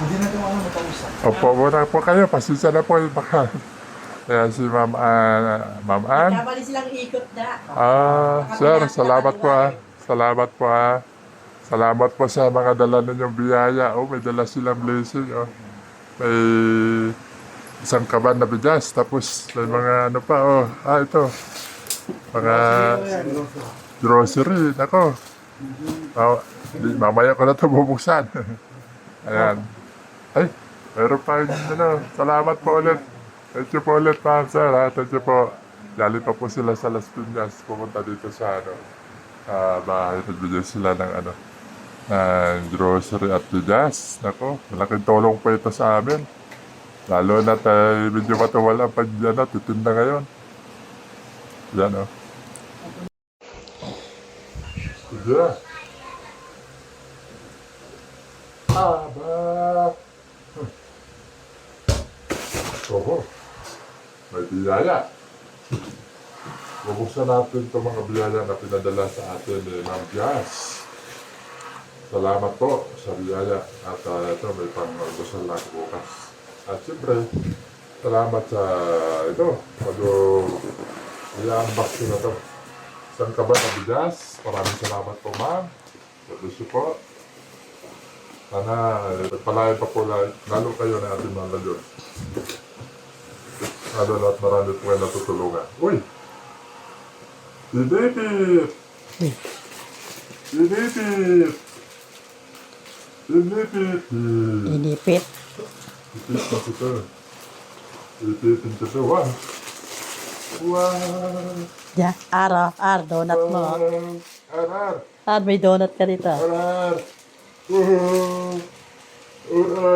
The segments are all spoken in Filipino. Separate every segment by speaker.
Speaker 1: Hindi na daw ano matausap.
Speaker 2: Opo, muna po kayo. Pasensya na po. Baka. Kaya si Ma'am Ma'am Ann.
Speaker 3: Nagkamali silang ikot na.
Speaker 2: Sir, salamat po Salamat po Salamat po sa mga dala ninyong biyaya. Oh, may dala silang blessing. Oh. May isang kaban na bigas. Tapos may mga ano pa. Oh, ito. Mga grocery. Nako. Mamaya ko na ito bubuksan. Ayan. Ay, meron pa yung ano. Salamat po ulit. Thank you po ulit, ma'am, sir. Thank you po. Galing pa po sila sa Las Piñas. Pumunta dito sa ano. Bahay. Nagbigay sila ng ano. Ng grocery at bigas. Nako, malaking tulong po ito sa amin. Lalo na tayo medyo matuwala pag yan titinda ngayon. Yan o. Sige. Aba. Oho. May biyaya. Bubuksan natin itong mga biyaya na pinadala sa atin ni Ma'am Jazz. Salamat po sa biyaya. At ito may pang-almusal lang bukas. At siyempre, salamat sa ito. I-unbox ko na ito. Isang kaban na bigas. Maraming salamat po, ma'am. Sabi po. Sana palayan pa po lalo kayo na ating mga Diyos. Lalo at marami po kayo natutulungan. Uy! Dinipit! Dinipit! Dinipit!
Speaker 3: Inipit.
Speaker 2: Ipit na ito. Ipitin ko ito. Wow! Wow!
Speaker 3: Yeah, donut mo.
Speaker 2: Arar!
Speaker 3: May donut ka dito.
Speaker 2: Arar! Wow!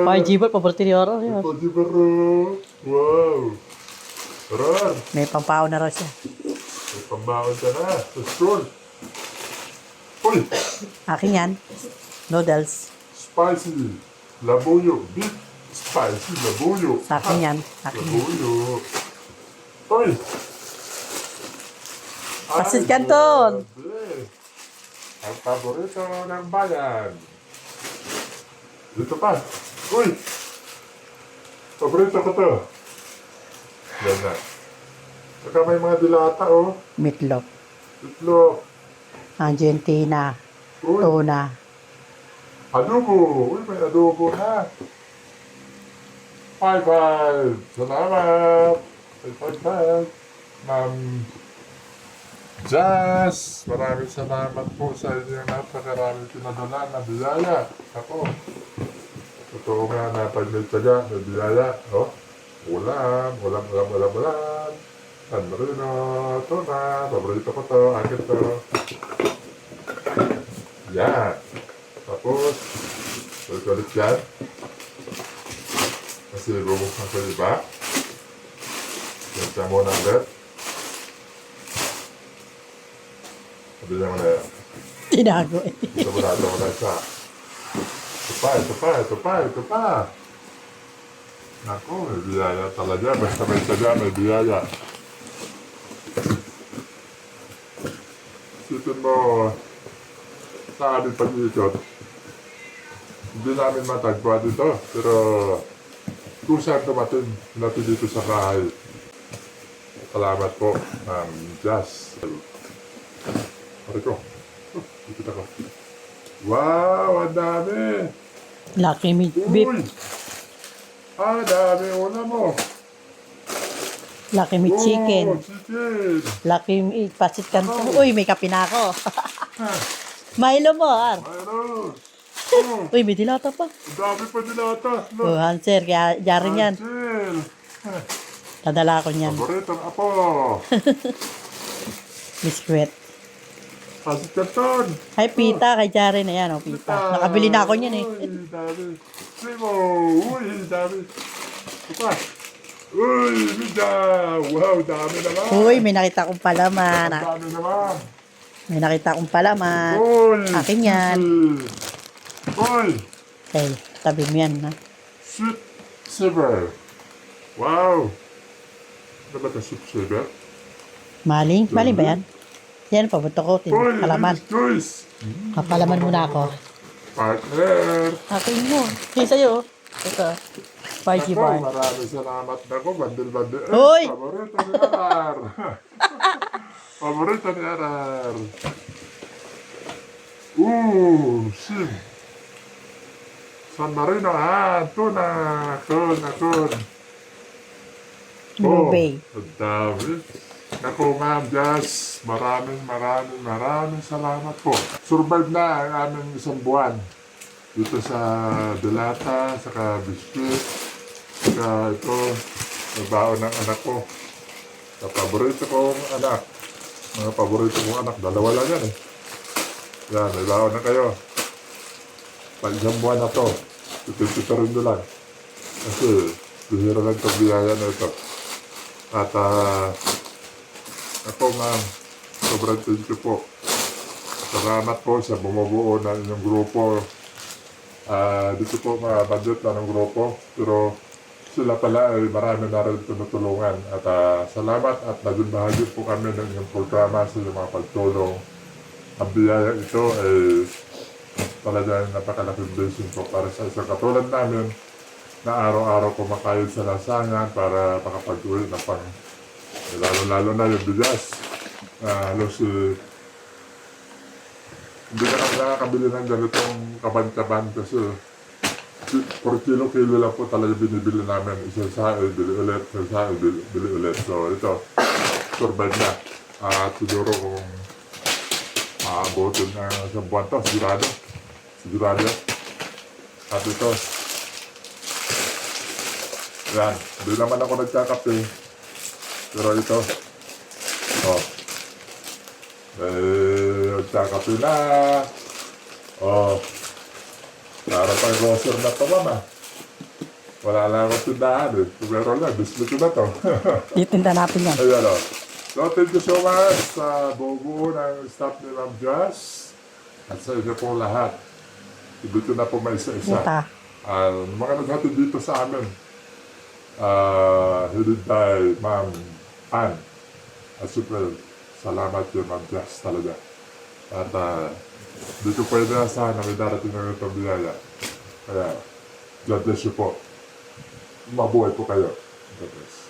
Speaker 3: Ay, Gibot, paborito ni Oro. Yun.
Speaker 2: Ito di baro! Wow! Arar!
Speaker 3: May pampaw na raw siya.
Speaker 2: May pambaon ka na. Sa school. Uy!
Speaker 3: Akin yan. Noodles.
Speaker 2: Spicy. Labuyo. Beef. Spicy. Labuyo.
Speaker 3: Sa akin yan. Akin yan.
Speaker 2: Labuyo. Uy!
Speaker 3: Pasit Canton.
Speaker 2: Grabe. Ang paborito ng bayan. Dito pa. Uy! Paborito ko to. Yan na. Saka may mga dilata, oh.
Speaker 3: Meatloaf.
Speaker 2: Itlog.
Speaker 3: Argentina.
Speaker 2: Uy!
Speaker 3: Tuna.
Speaker 2: Adobo. Uy, may adobo na. 5-5. Salamat. 5-5. Ma'am Jazz, maraming salamat po sa inyong napakaraming pinadala na biyaya. Ako, totoo nga na pag may taga, may biyaya. Oh, ulam. San Marino, tuna, paborito ko to, akin to. Yan. Tapos, ulit yan. Kasi bubuksan ko iba. Yan siya muna ulit. Sabi niya mo na yan.
Speaker 3: Tinago eh.
Speaker 2: Ito mo na isa. Ito pa. Naku, may biyaya talaga. Basta may taga, may biyaya. Isipin mo, sa aming pag-iikot, hindi namin matagpuan dito. Pero, kung saan dumating natin dito sa bahay. Salamat po, Ma'am Jazz. Mariko. Dito ako. Wow, ang dami!
Speaker 3: Lucky meat beef.
Speaker 2: Uy! Ang dami ulam mo.
Speaker 3: Lucky meat chicken.
Speaker 2: Chicken!
Speaker 3: Lucky meat pasit Canton. Uy, may kape na ako. Milo mo, Ar.
Speaker 2: Mayroon!
Speaker 3: Uy, may dilata pa.
Speaker 2: Ang dami pa dilata.
Speaker 3: Oh, Hanser, kaya yarin yan.
Speaker 2: Angel!
Speaker 3: Dadala ko niyan.
Speaker 2: Paboritong apo!
Speaker 3: Biskwit.
Speaker 2: Pasit Canton!
Speaker 3: Ay, pita kay Jaren. Ayan, oh, pita. Nakabili na ako niyan eh.
Speaker 2: Uy, dami. Simo! Uy, dami. Ito. Uy, Mida! Wow, dami naman!
Speaker 3: Uy, may nakita kong palaman.
Speaker 2: Ang dami naman!
Speaker 3: May nakita kong palaman.
Speaker 2: Uy!
Speaker 3: Akin yan.
Speaker 2: Uy!
Speaker 3: Okay, tabi mo yan, ha?
Speaker 2: Sweet saver. Wow! Ano ba ito, sweet saver?
Speaker 3: Maling? Maling ba yan? Yan, pabuto ko.
Speaker 2: Uy!
Speaker 3: Palaman.
Speaker 2: Choice!
Speaker 3: Kapalaman muna ako.
Speaker 2: Partner!
Speaker 3: Akin mo. Yung sa'yo. Ito. Spicy
Speaker 2: Ako,
Speaker 3: bar.
Speaker 2: maraming salamat na ko. Bandil-bandil.
Speaker 3: Hoy!
Speaker 2: Paborito ni Arar. Paborito ni Arar. Sim. San Marino, tuna. Kun.
Speaker 3: Blue Bay.
Speaker 2: Ang dami. Ako, Ma'am Jazz, maraming salamat po. Survive na ang aming isang buwan. Dito sa Delata, saka biscuit, saka ito, baon ng anak ko. Sa paborito kong anak. Mga paborito kong anak, dalawa lang yan eh. Yan, may baon na kayo. Isang buwan na to. Ito rin nyo lang. Kasi, bihira lang itong biyaya na ito. At, ako ma'am, sobrang thank you po. Salamat po sa bumubuo ng inyong grupo. Dito po mga budget na ng grupo. Pero sila pala ay marami na rin tinutulungan. At salamat at naging bahagi po kami ng inyong programa sa mga pagtulong. Ang biyaya ito ay talagang napakalaking blessing po para sa isang katulad namin na araw-araw kumakayod sa lasangan para makapag-uwi ng pang lalo na yung bigas. Halos hindi ka naman nakakabili ng ganitong kaban-kaban kasi per kilo lang po talaga binibili namin. Isang sae, bili ulit, isang sae, bili ulit. So ito, survive na. Siguro kung maabotin na sa buwan to, sigurado. At ito, yan, hindi naman ako nagkakape. Pero ito, nagkakape na. Para pang grocer na to, mama. Wala lang akong tindahan eh. Pero lang, biscuit ko na to.
Speaker 3: Itinda natin yan.
Speaker 2: Ayan o. So, thank you so much sa buo ng staff ni Ma'am Jazz. At sa inyo pong lahat. Dito na po may isa-isa.
Speaker 3: Ita.
Speaker 2: Mga naghatid dito sa amin. Hilid by Ma'am Ann. At super, salamat yun Ma'am Jazz talaga. At dito pwede na sana may darating na itong biyaya. Kaya, God bless you po. Mabuhay po kayo. God bless.